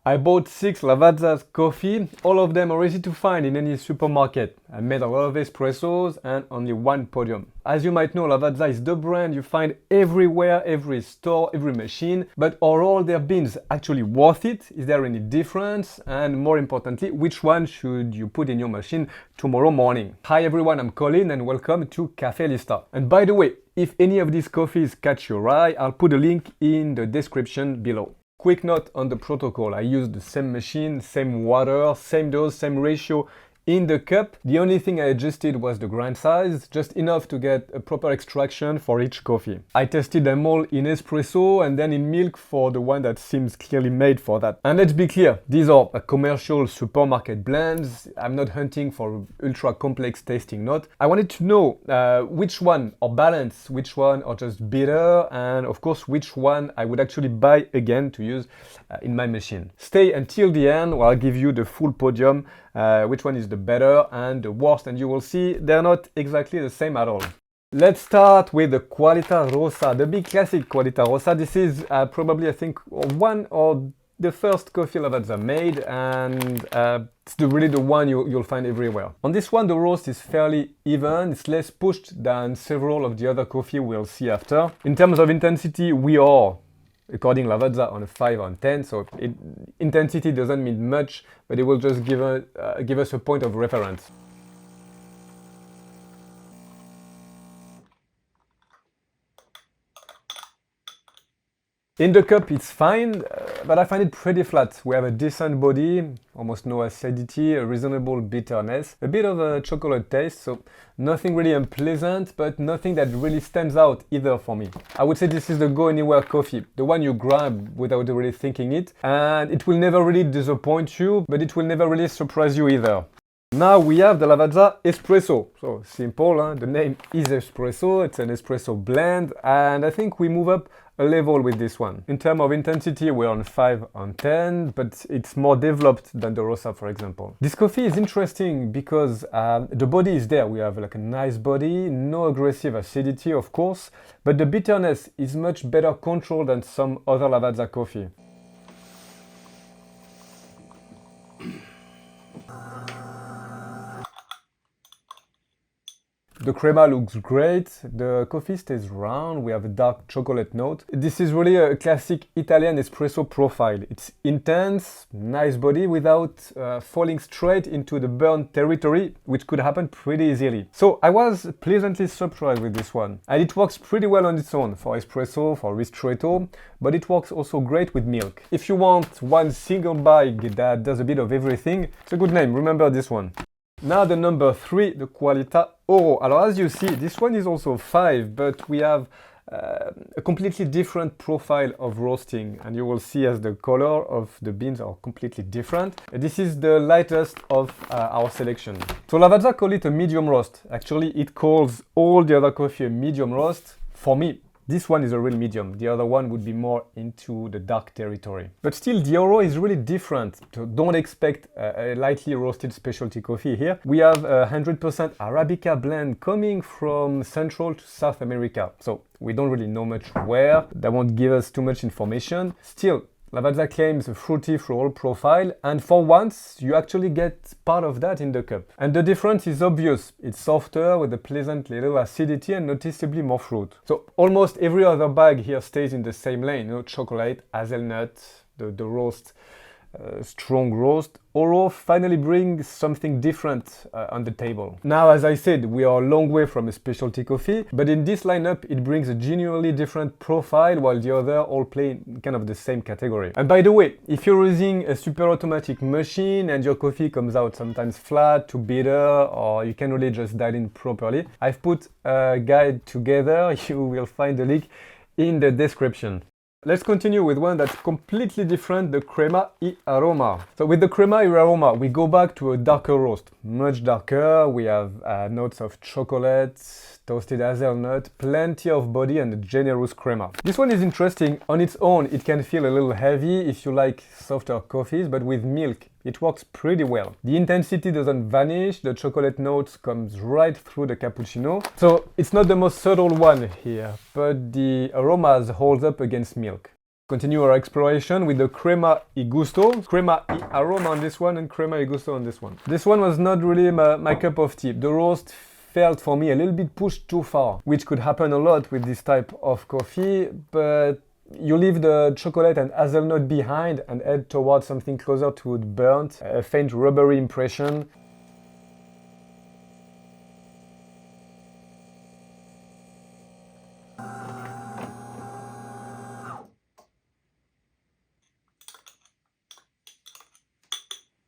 I bought 6 Lavazza's coffee, all of them are easy to find in any supermarket. I made a lot of espressos and only one Podium. As you might know, Lavazza is the brand you find everywhere, every store, every machine. But are all their beans actually worth it? Is there any difference? And more importantly, which one should you put in your machine tomorrow morning? Hi everyone, I'm Colin and welcome to Cafe Lista. And by the way, if any of these coffees catch your eye, I'll put a link in the description below. Quick note on the protocol, I used the same machine, same water, same dose, same ratio in the cup. The only thing I adjusted was the grind size, just enough to get a proper extraction for each coffee. I tested them all in espresso and then in milk for the one that seems clearly made for that. And let's be clear, these are commercial supermarket blends. I'm not hunting for ultra complex tasting note. I wanted to know which one are balanced, which one are just bitter, and of course which one I would actually buy again to use in my machine. Stay until the end where I'll give you the full Podium, which one is the better and the worst, and you will see they're not exactly the same at all. Let's start with the Qualità Rossa, the big classic Qualità Rossa. This is probably, I think, one or the first coffee Lavazza made, and it's really the one you'll find everywhere. On this one, the roast is fairly even. It's less pushed than several of the other coffee we'll see after. In terms of intensity, we are, according Lavazza, on a 5 on 10, so intensity doesn't mean much, but it will just give us a point of reference. In the cup it's fine, but I find it pretty flat. We have a decent body, almost no acidity, a reasonable bitterness, a bit of a chocolate taste, so nothing really unpleasant, but nothing that really stands out either for me. I would say this is the go anywhere coffee, the one you grab without really thinking it, and it will never really disappoint you, but it will never really surprise you either. Now we have the Lavazza Espresso. So simple, huh? The name is Espresso, it's an espresso blend, and I think we move up a level with this one. In terms of intensity, we're on 5 on 10, but it's more developed than the Rossa, for example. This coffee is interesting because the body is there. We have like a nice body, no aggressive acidity, of course, but the bitterness is much better controlled than some other Lavazza coffee. The crema looks great, the coffee stays round, we have a dark chocolate note. This is really a classic Italian espresso profile. It's intense, nice body without falling straight into the burnt territory, which could happen pretty easily. So I was pleasantly surprised with this one. And it works pretty well on its own for espresso, for ristretto, but it works also great with milk. If you want one single bag that does a bit of everything, it's a good name, remember this one. Now the number 3, the Qualità Oro. Alors as you see, this one is also 5, but we have a completely different profile of roasting, and you will see as the color of the beans are completely different. This is the lightest of our selection. So Lavazza call it a medium roast. Actually, it calls all the other coffee a medium roast. For me, this one is a real medium. The other one would be more into the dark territory. But still, the Oro is really different. So don't expect a lightly roasted specialty coffee here. We have a 100% Arabica blend coming from Central to South America. So we don't really know much where. That won't give us too much information. Still, Lavazza claims a fruity floral profile, and for once you actually get part of that in the cup. And the difference is obvious. It's softer with a pleasant little acidity and noticeably more fruit. So almost every other bag here stays in the same lane, you know, chocolate, hazelnut, the roast, strong roast. Oro finally brings something different on the table. Now, as I said, we are a long way from a specialty coffee, but in this lineup it brings a genuinely different profile, while the other all play in kind of the same category. And by the way, if you're using a super automatic machine and your coffee comes out sometimes flat, too bitter, or you can really just dial in properly, I've put a guide together. You will find the link in the description. Let's continue with one that's completely different, the Crema y Aroma. So with the Crema y Aroma, we go back to a darker roast, much darker. We have notes of chocolate, toasted hazelnut, plenty of body and a generous crema. This one is interesting. On its own, it can feel a little heavy if you like softer coffees, but with milk, it works pretty well. The intensity doesn't vanish, the chocolate notes comes right through the cappuccino. So it's not the most subtle one here, but the aromas holds up against milk. Continue our exploration with the Crema y Gusto, Crema y Aroma on this one and Crema y Gusto on this one. This one was not really my cup of tea. The roast felt for me a little bit pushed too far, which could happen a lot with this type of coffee, but you leave the chocolate and hazelnut behind and head towards something closer to burnt, a faint rubbery impression.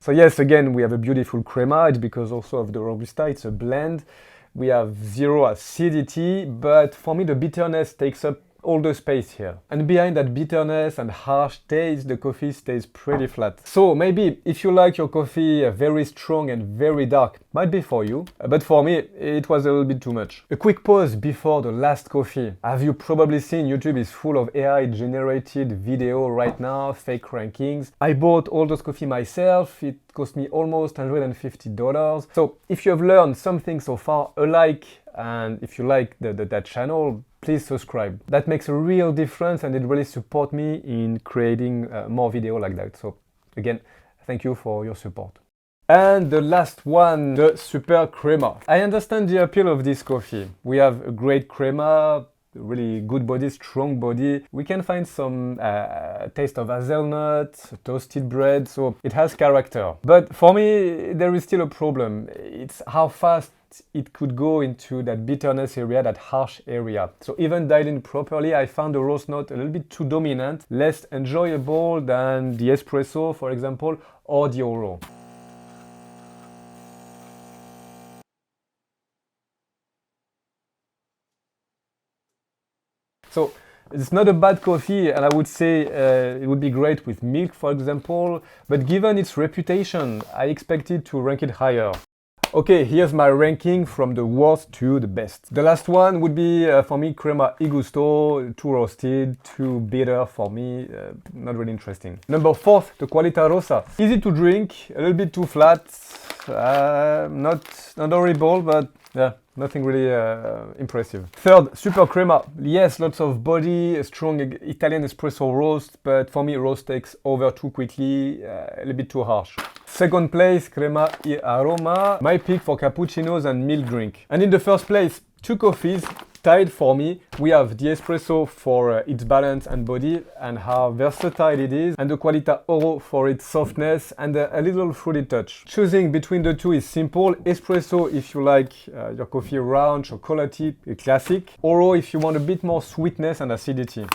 So yes, again, we have a beautiful crema. It's because also of the Robusta, it's a blend. We have zero acidity, but for me the bitterness takes up all the space here. And behind that bitterness and harsh taste, the coffee stays pretty flat. So maybe if you like your coffee very strong and very dark, might be for you. But for me, it was a little bit too much. A quick pause before the last coffee. Have you probably seen YouTube is full of AI generated video right now, fake rankings. I bought all those coffee myself. It cost me almost $150. So if you have learned something so far, a like, and if you like that channel, please subscribe. That makes a real difference and it really supports me in creating more video like that. So again, thank you for your support. And the last one, the Super Crema. I understand the appeal of this coffee. We have a great crema, really good body, strong body. We can find some taste of hazelnut, toasted bread, so it has character. But for me, there is still a problem. It's how fast it could go into that bitterness area, that harsh area. So even dialed in properly, I found the roast note a little bit too dominant, less enjoyable than the Espresso, for example, or the Oro. So it's not a bad coffee, and I would say it would be great with milk, for example, but given its reputation, I expected to rank it higher. Okay, here's my ranking from the worst to the best. The last one would be, for me, Crema y Gusto, too roasted, too bitter for me, not really interesting. Number 4, the Qualità Rossa. Easy to drink, a little bit too flat, not horrible, but yeah, nothing really impressive. 3rd, Super Crema. Yes, lots of body, a strong Italian espresso roast, but for me, roast takes over too quickly, a little bit too harsh. 2nd place, Crema y Aroma, my pick for cappuccinos and milk drink. And in the 1st place, 2 coffees tied for me. We have the Espresso for its balance and body and how versatile it is, and the Qualità Oro for its softness and a little fruity touch. Choosing between the two is simple. Espresso if you like your coffee round, chocolatey, a classic. Oro if you want a bit more sweetness and acidity.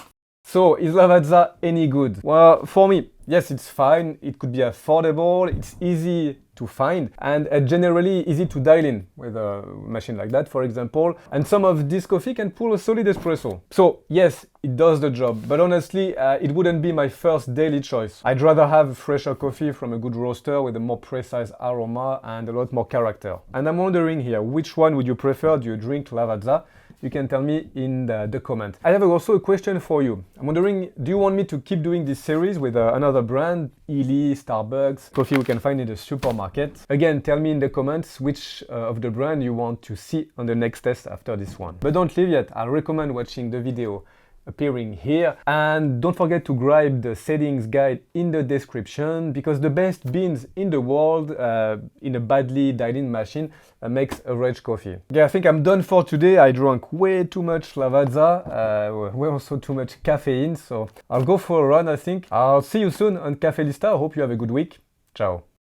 So, is Lavazza any good? Well, for me, yes, it's fine. It could be affordable, it's easy to find, and generally easy to dial in with a machine like that, for example. And some of this coffee can pull a solid espresso. So, yes, it does the job, but honestly, it wouldn't be my first daily choice. I'd rather have fresher coffee from a good roaster with a more precise aroma and a lot more character. And I'm wondering here, which one would you prefer? Do you drink Lavazza? You can tell me in the comment. I have also a question for you. I'm wondering, do you want me to keep doing this series with another brand, Ely, Starbucks, coffee we can find in the supermarket? Again, tell me in the comments which of the brand you want to see on the next test after this one. But don't leave yet, I recommend watching the video appearing here, and don't forget to grab the settings guide in the description, because the best beans in the world in a badly dialed-in machine makes average coffee. Yeah, I think I'm done for today. I drank way too much Lavazza, way also too much caffeine, so I'll go for a run, I think. I'll see you soon on Cafe Lista. I hope you have a good week. Ciao.